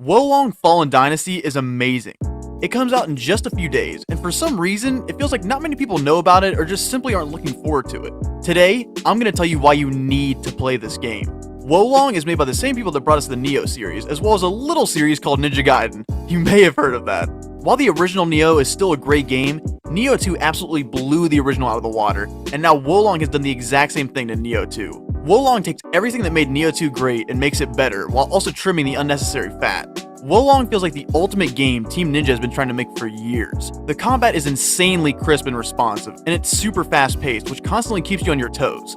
Wolong Fallen Dynasty is amazing. It comes out in just a few days, and for some reason, it feels like not many people know about it or just simply aren't looking forward to it. Today, I'm going to tell you why you need to play this game. Wolong is made by the same people that brought us the Nioh series, as well as a little series called Ninja Gaiden. You may have heard of that. While the original Nioh is still a great game, Nioh 2 absolutely blew the original out of the water, and now Wolong has done the exact same thing to Nioh 2. Wolong takes everything that made Nioh 2 great and makes it better, while also trimming the unnecessary fat. Wolong feels like the ultimate game Team Ninja has been trying to make for years. The combat is insanely crisp and responsive, and it's super fast-paced, which constantly keeps you on your toes.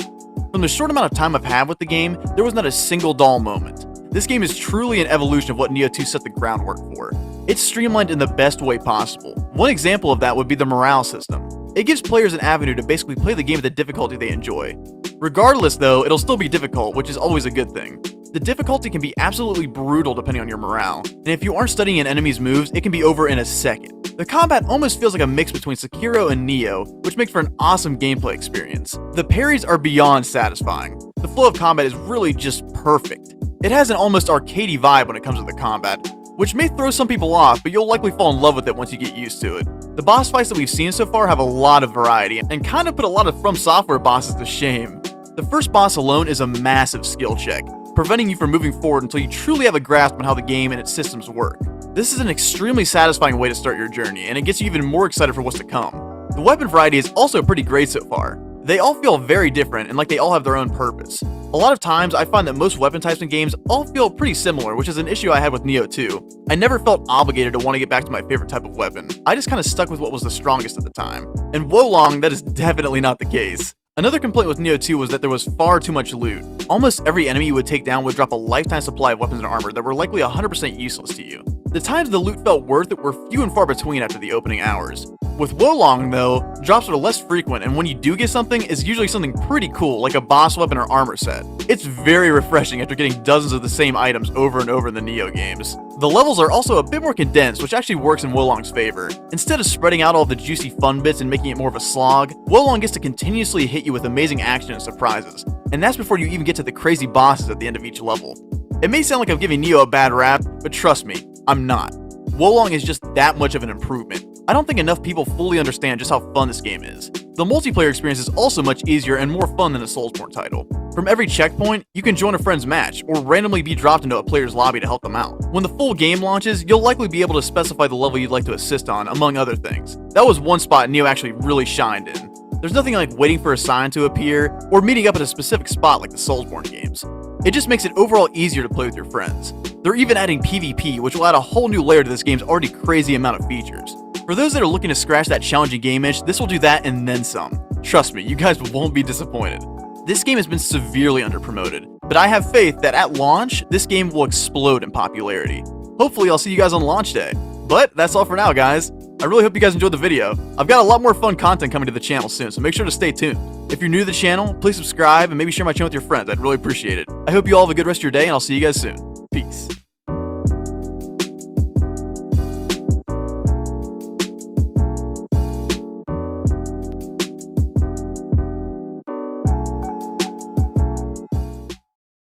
From the short amount of time I've had with the game, there was not a single dull moment. This game is truly an evolution of what Nioh 2 set the groundwork for. It's streamlined in the best way possible. One example of that would be the morale system. It gives players an avenue to basically play the game at the difficulty they enjoy. Regardless though, it'll still be difficult, which is always a good thing. The difficulty can be absolutely brutal depending on your morale, and if you aren't studying an enemy's moves, it can be over in a second. The combat almost feels like a mix between Sekiro and Nioh, which makes for an awesome gameplay experience. The parries are beyond satisfying. The flow of combat is really just perfect. It has an almost arcadey vibe when it comes to the combat, which may throw some people off, but you'll likely fall in love with it once you get used to it. The boss fights that we've seen so far have a lot of variety, and kind of put a lot of From Software bosses to shame. The first boss alone is a massive skill check, preventing you from moving forward until you truly have a grasp on how the game and its systems work. This is an extremely satisfying way to start your journey, and it gets you even more excited for what's to come. The weapon variety is also pretty great so far. They all feel very different and like they all have their own purpose. A lot of times, I find that most weapon types in games all feel pretty similar, which is an issue I had with Nioh 2. I never felt obligated to want to get back to my favorite type of weapon. I just kind of stuck with what was the strongest at the time. In Wolong, that is definitely not the case. Another complaint with Nioh 2 was that there was far too much loot. Almost every enemy you would take down would drop a lifetime supply of weapons and armor that were likely 100% useless to you. The times the loot felt worth it were few and far between after the opening hours. With Wolong though, drops are less frequent, and when you do get something, it's usually something pretty cool like a boss weapon or armor set. It's very refreshing after getting dozens of the same items over and over in the Nioh games. The levels are also a bit more condensed, which actually works in Wolong's favor. Instead of spreading out all the juicy fun bits and making it more of a slog, Wolong gets to continuously hit you with amazing action and surprises. And that's before you even get to the crazy bosses at the end of each level. It may sound like I'm giving Nioh a bad rap, but trust me, I'm not. Wolong is just that much of an improvement. I don't think enough people fully understand just how fun this game is. The multiplayer experience is also much easier and more fun than a Soulsborne title. From every checkpoint, you can join a friend's match, or randomly be dropped into a player's lobby to help them out. When the full game launches, you'll likely be able to specify the level you'd like to assist on, among other things. That was one spot Nioh actually really shined in. There's nothing like waiting for a sign to appear, or meeting up at a specific spot like the Soulsborne games. It just makes it overall easier to play with your friends. They're even adding PvP, which will add a whole new layer to this game's already crazy amount of features. For those that are looking to scratch that challenging game itch, this will do that and then some. Trust me, you guys won't be disappointed. This game has been severely underpromoted, but I have faith that at launch, this game will explode in popularity. Hopefully I'll see you guys on launch day. But that's all for now, guys. I really hope you guys enjoyed the video. I've got a lot more fun content coming to the channel soon, so make sure to stay tuned. If you're new to the channel, please subscribe and maybe share my channel with your friends. I'd really appreciate it. I hope you all have a good rest of your day, and I'll see you guys soon. Peace.